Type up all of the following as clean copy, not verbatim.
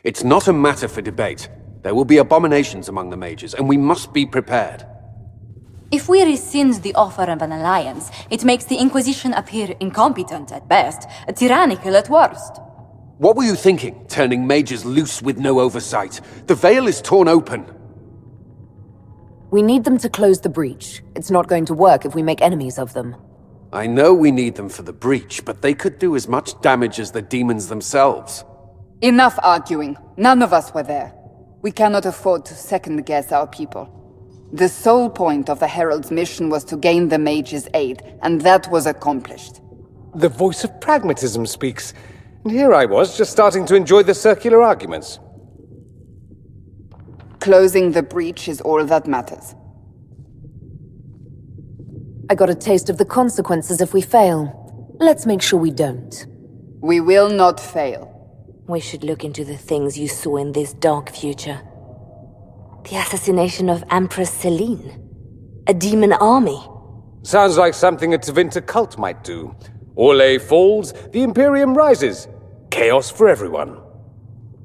It's not a matter for debate. There will be abominations among the mages, and we must be prepared. If we rescind the offer of an alliance, it makes the Inquisition appear incompetent at best, tyrannical at worst. What were you thinking, turning mages loose with no oversight? The veil is torn open. We need them to close the breach. It's not going to work if we make enemies of them. I know we need them for the breach, but they could do as much damage as the demons themselves. Enough arguing. None of us were there. We cannot afford to second-guess our people. The sole point of the Herald's mission was to gain the mage's aid, and that was accomplished. The voice of pragmatism speaks, and here I was, just starting to enjoy the circular arguments. Closing the breach is all that matters. I got a taste of the consequences if we fail. Let's make sure we don't. We will not fail. We should look into the things you saw in this dark future. The assassination of Empress Celine. A demon army. Sounds like something a Tevinter cult might do. Orlais falls, the Imperium rises. Chaos for everyone.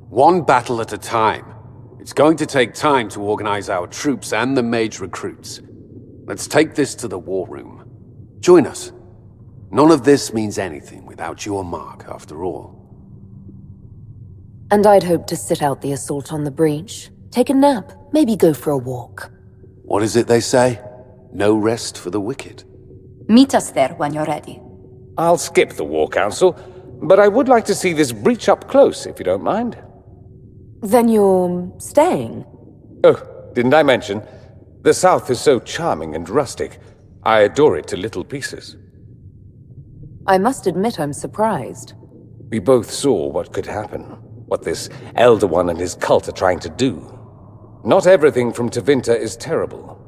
One battle at a time. It's going to take time to organize our troops and the mage recruits. Let's take this to the war room. Join us. None of this means anything without your mark, after all. And I'd hoped to sit out the assault on the breach. Take a nap, maybe go for a walk. What is it they say? No rest for the wicked. Meet us there when you're ready. I'll skip the War Council, but I would like to see this breach up close, if you don't mind. Then you're staying? Oh, didn't I mention? The South is so charming and rustic. I adore it to little pieces. I must admit I'm surprised. We both saw what could happen, what this Elder One and his cult are trying to do. Not everything from Tevinter is terrible.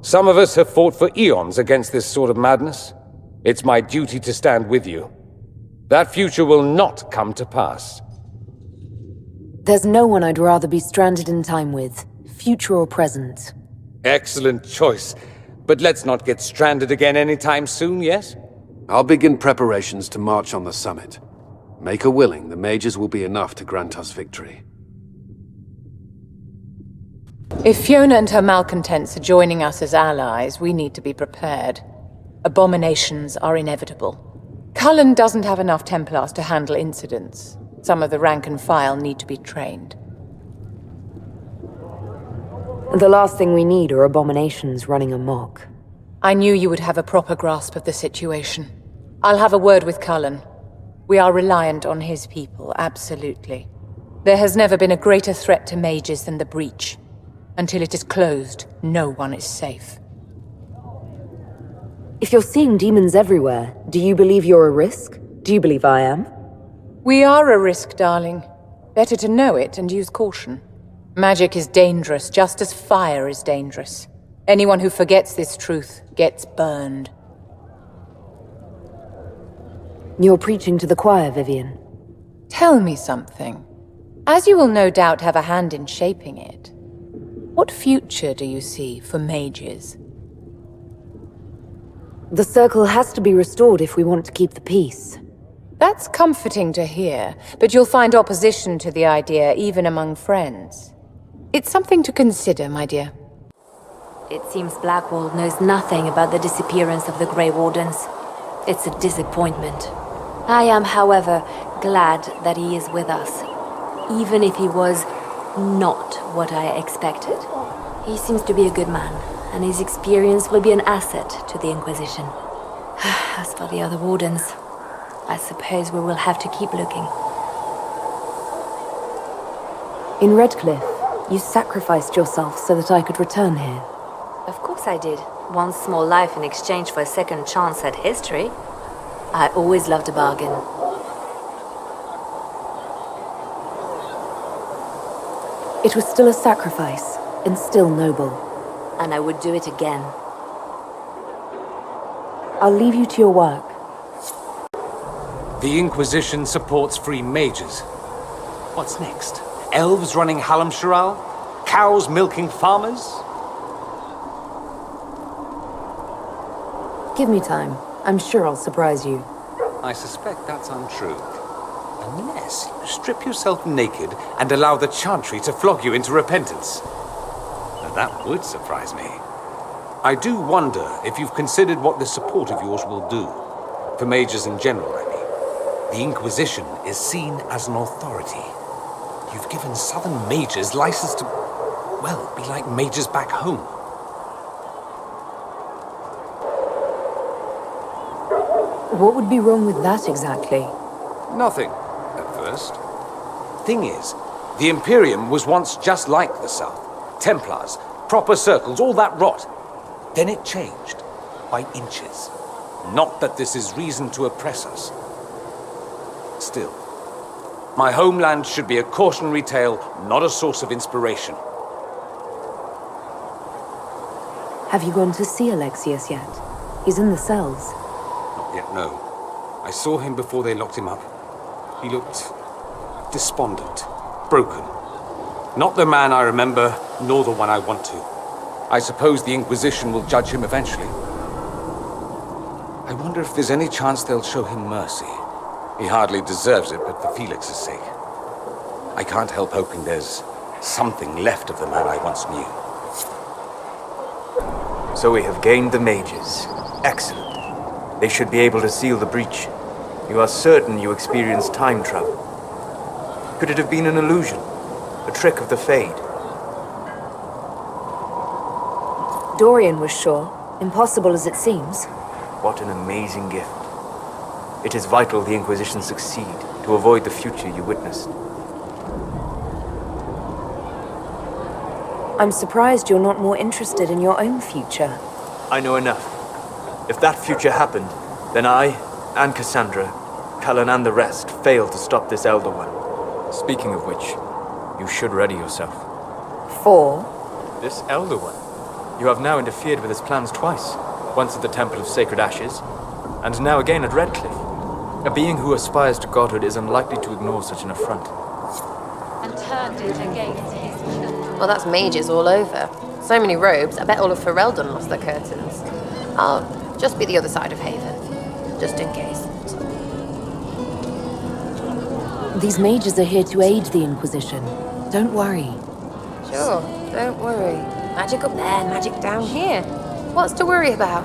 Some of us have fought for eons against this sort of madness. It's my duty to stand with you. That future will not come to pass. There's no one I'd rather be stranded in time with, future or present. Excellent choice. But let's not get stranded again anytime soon, yes? I'll begin preparations to march on the summit. Make a willing, the mages will be enough to grant us victory. If Fiona and her malcontents are joining us as allies, we need to be prepared. Abominations are inevitable. Cullen doesn't have enough Templars to handle incidents. Some of the rank and file need to be trained. The last thing we need are abominations running amok. I knew you would have a proper grasp of the situation. I'll have a word with Cullen. We are reliant on his people, absolutely. There has never been a greater threat to mages than the breach. Until it is closed, no one is safe. If you're seeing demons everywhere, do you believe you're a risk? Do you believe I am? We are a risk, darling. Better to know it and use caution. Magic is dangerous, just as fire is dangerous. Anyone who forgets this truth gets burned. You're preaching to the choir, Vivian. Tell me something. As you will no doubt have a hand in shaping it, what future do you see for mages? The circle has to be restored if we want to keep the peace. That's comforting to hear, but you'll find opposition to the idea even among friends. It's something to consider, my dear. It seems Blackwall knows nothing about the disappearance of the Grey Wardens. It's a disappointment. I am, however, glad that he is with us, even if he was not what I expected. He seems to be a good man, and his experience will be an asset to the Inquisition. As for the other Wardens, I suppose we will have to keep looking. In Redcliffe, you sacrificed yourself so that I could return here. Of course I did. One small life in exchange for a second chance at history. I always loved a bargain. It was still a sacrifice, and still noble. And I would do it again. I'll leave you to your work. The Inquisition supports free mages. What's next? Elves running Halam-Sharal? Cows milking farmers? Give me time. I'm sure I'll surprise you. I suspect that's untrue. Unless you strip yourself naked and allow the Chantry to flog you into repentance. Now that would surprise me. I do wonder if you've considered what this support of yours will do. For mages in general, I mean. The Inquisition is seen as an authority. You've given Southern mages license to, well, be like mages back home. What would be wrong with that exactly? Nothing, at first. Thing is, the Imperium was once just like the South. Templars, proper circles, all that rot. Then it changed, by inches. Not that this is reason to oppress us. Still, my homeland should be a cautionary tale, not a source of inspiration. Have you gone to see Alexius yet? He's in the cells. Not yet, no. I saw him before they locked him up. He looked despondent, broken. Not the man I remember, nor the one I want to. I suppose the Inquisition will judge him eventually. I wonder if there's any chance they'll show him mercy. He hardly deserves it, but for Felix's sake. I can't help hoping there's something left of the man I once knew. So we have gained the mages. Excellent. They should be able to seal the breach. You are certain you experienced time travel? Could it have been an illusion? A trick of the Fade? Dorian was sure. Impossible as it seems. What an amazing gift. It is vital the Inquisition succeed to avoid the future you witnessed. I'm surprised you're not more interested in your own future. I know enough. If that future happened, then I, and Cassandra, Cullen and the rest, failed to stop this Elder One. Speaking of which, you should ready yourself. For? This Elder One. You have now interfered with his plans twice. Once at the Temple of Sacred Ashes, and now again at Redcliffe. A being who aspires to godhood is unlikely to ignore such an affront. And turned it against his children. Well, that's mages all over. So many robes, I bet all of Ferelden lost their curtains. I'll just be the other side of Haven, just in case. These mages are here to aid the Inquisition. Don't worry. Sure, don't worry. Magic up there, magic down here. What's to worry about?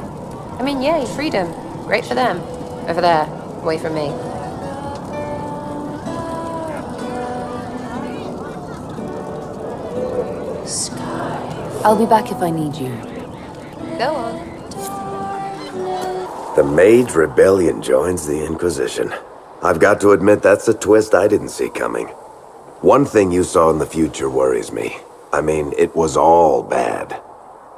I mean, yay, freedom. Great for them. Over there, away from me. I'll be back if I need you. Go on. The Mage Rebellion joins the Inquisition. I've got to admit that's a twist I didn't see coming. One thing you saw in the future worries me. I mean, it was all bad.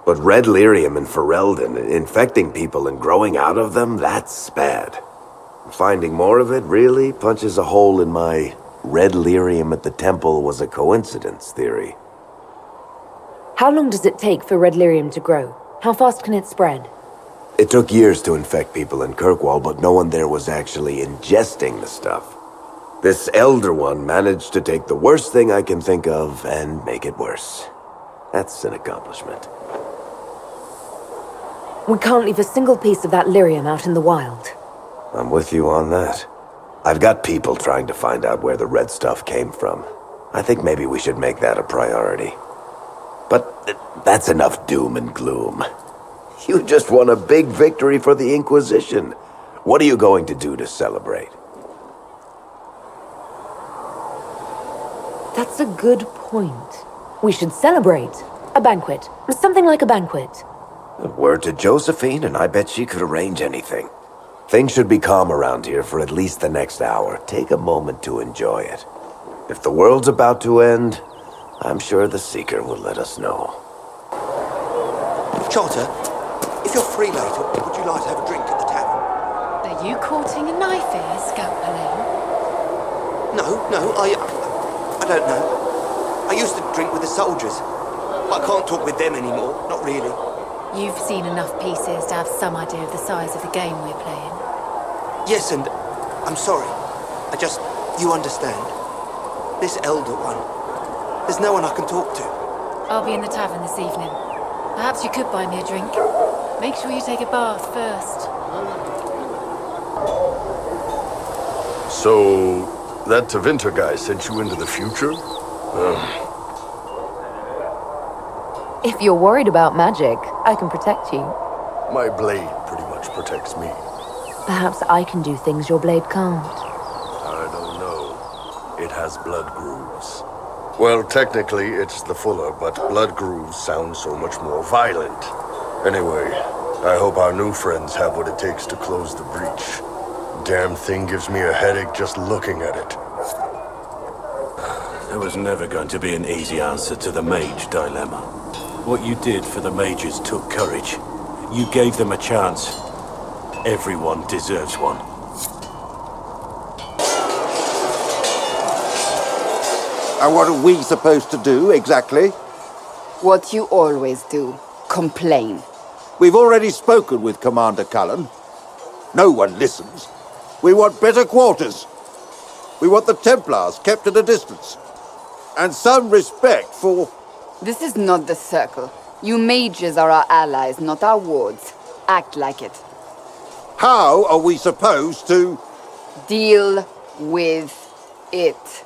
But red lyrium and Ferelden, infecting people and growing out of them, that's bad. Finding more of it really punches a hole in my red lyrium at the temple was a coincidence theory. How long does it take for red lyrium to grow? How fast can it spread? It took years to infect people in Kirkwall, but no one there was actually ingesting the stuff. This Elder One managed to take the worst thing I can think of and make it worse. That's an accomplishment. We can't leave a single piece of that lyrium out in the wild. I'm with you on that. I've got people trying to find out where the red stuff came from. I think maybe we should make that a priority. But that's enough doom and gloom. You just won a big victory for the Inquisition. What are you going to do to celebrate? That's a good point. We should celebrate. A banquet. Something like a banquet. Word to Josephine, and I bet she could arrange anything. Things should be calm around here for at least the next hour. Take a moment to enjoy it. If the world's about to end, I'm sure the Seeker will let us know. Charter, if you're free later, would you like to have a drink at the tavern? Are you courting a knife here, Scout Palane? No, I don't know. I used to drink with the soldiers. But I can't talk with them anymore, not really. You've seen enough pieces to have some idea of the size of the game we're playing. Yes, and I'm sorry. You understand. This Elder One, there's no one I can talk to. I'll be in the tavern this evening. Perhaps you could buy me a drink. Make sure you take a bath first. So, That Tevinter guy sent you into the future? If you're worried about magic, I can protect you. My blade pretty much protects me. Perhaps I can do things your blade can't. I don't know. It has blood grooves. Well, technically, it's the Fuller, but blood grooves sound so much more violent. Anyway, I hope our new friends have what it takes to close the breach. Damn thing gives me a headache just looking at it. There was never going to be an easy answer to the Mage dilemma. What you did for the Mages took courage. You gave them a chance. Everyone deserves one. And what are we supposed to do, exactly? What you always do. Complain. We've already spoken with Commander Cullen. No one listens. We want better quarters. We want the Templars kept at a distance. And some respect for... This is not the Circle. You mages are our allies, not our wards. Act like it. How are we supposed to... Deal with it.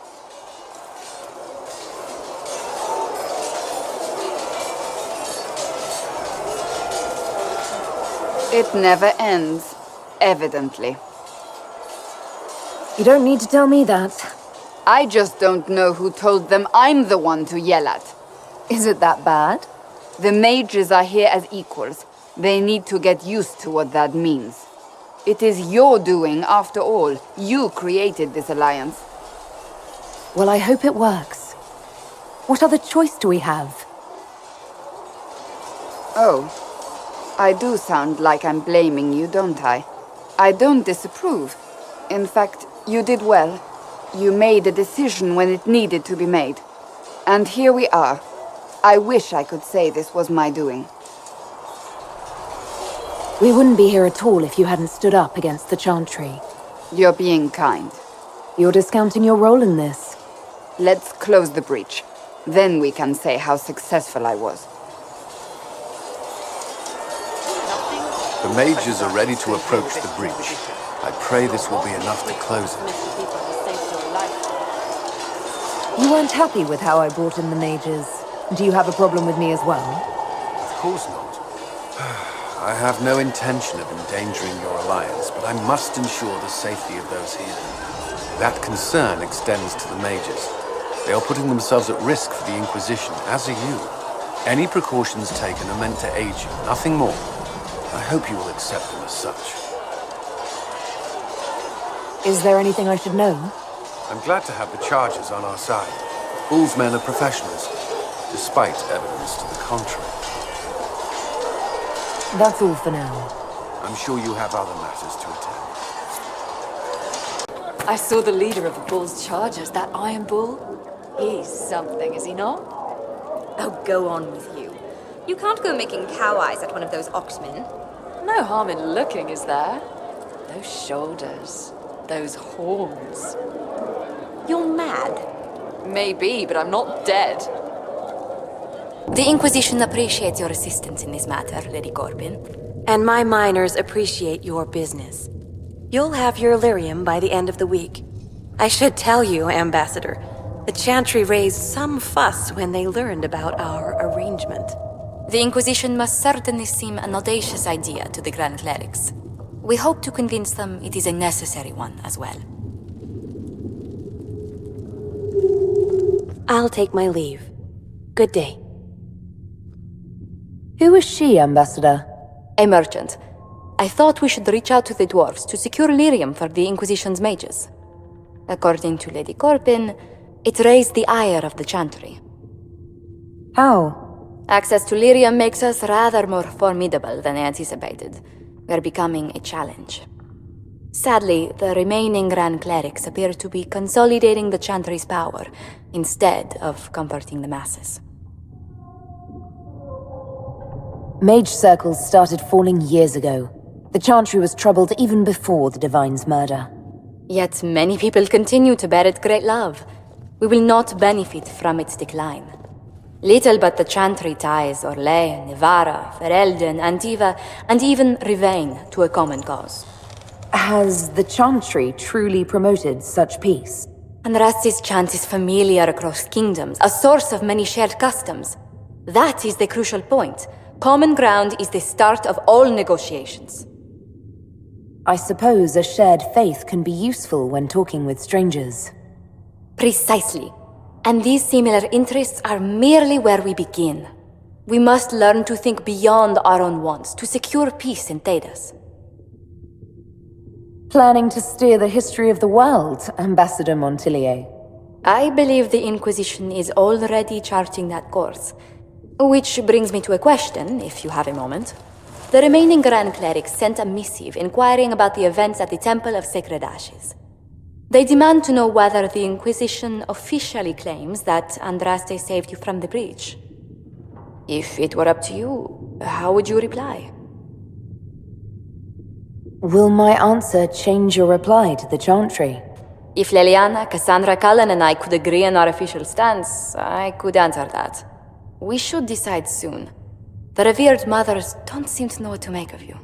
It never ends, evidently. You don't need to tell me that. I just don't know who told them I'm the one to yell at. Is it that bad? The mages are here as equals. They need to get used to what that means. It is your doing, after all. You created this alliance. Well, I hope it works. What other choice do we have? Oh. I do sound like I'm blaming you, don't I? I don't disapprove. In fact, you did well. You made a decision when it needed to be made. And here we are. I wish I could say this was my doing. We wouldn't be here at all if you hadn't stood up against the Chantry. You're being kind. You're discounting your role in this. Let's close the breach. Then we can say how successful I was. The mages are ready to approach the breach. I pray this will be enough to close it. You weren't happy with how I brought in the mages. Do you have a problem with me as well? Of course not. I have no intention of endangering your alliance, but I must ensure the safety of those here. That concern extends to the mages. They are putting themselves at risk for the Inquisition, as are you. Any precautions taken are meant to aid you, nothing more. I hope you will accept them as such. Is there anything I should know? I'm glad to have the charges on our side. Bull's men are professionals, despite evidence to the contrary. That's all for now. I'm sure you have other matters to attend. I saw the leader of the Bull's chargers, that Iron Bull. He's something, is he not? Oh, go on with you. You can't go making cow eyes at one of those oxmen. No harm in looking, is there? Those shoulders, those horns. You're mad. Maybe, but I'm not dead. The Inquisition appreciates your assistance in this matter, Lady Corbin. And my miners appreciate your business. You'll have your lyrium by the end of the week. I should tell you, Ambassador, the Chantry raised some fuss when they learned about our arrangement. The Inquisition must certainly seem an audacious idea to the Grand Clerics. We hope to convince them it is a necessary one as well. I'll take my leave. Good day. Who is she, Ambassador? A merchant. I thought we should reach out to the dwarves to secure lyrium for the Inquisition's mages. According to Lady Corbin, it raised the ire of the Chantry. How? Access to lyrium makes us rather more formidable than anticipated. We're becoming a challenge. Sadly, the remaining Grand Clerics appear to be consolidating the Chantry's power, instead of comforting the masses. Mage circles started falling years ago. The Chantry was troubled even before the Divine's murder. Yet many people continue to bear it great love. We will not benefit from its decline. Little but the Chantry ties Orlais, Nevarra, Ferelden, Antiva, and even Rivain to a common cause. Has the Chantry truly promoted such peace? Andraste's chant is familiar across kingdoms, a source of many shared customs. That is the crucial point. Common ground is the start of all negotiations. I suppose a shared faith can be useful when talking with strangers. Precisely. And these similar interests are merely where we begin. We must learn to think beyond our own wants to secure peace in Thedas. Planning to steer the history of the world, Ambassador Montillier? I believe the Inquisition is already charting that course. Which brings me to a question, if you have a moment. The remaining Grand Clerics sent a missive inquiring about the events at the Temple of Sacred Ashes. They demand to know whether the Inquisition officially claims that Andraste saved you from the breach. If it were up to you, how would you reply? Will my answer change your reply to the Chantry? If Leliana, Cassandra Cullen, and I could agree on our official stance, I could answer that. We should decide soon. The revered mothers don't seem to know what to make of you.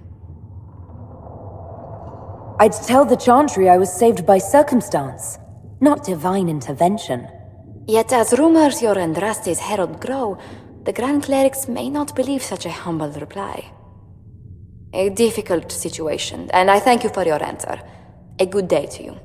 I'd tell the Chantry I was saved by circumstance, not divine intervention. Yet as rumors your Andraste's herald grow, the Grand Clerics may not believe such a humble reply. A difficult situation, and I thank you for your answer. A good day to you.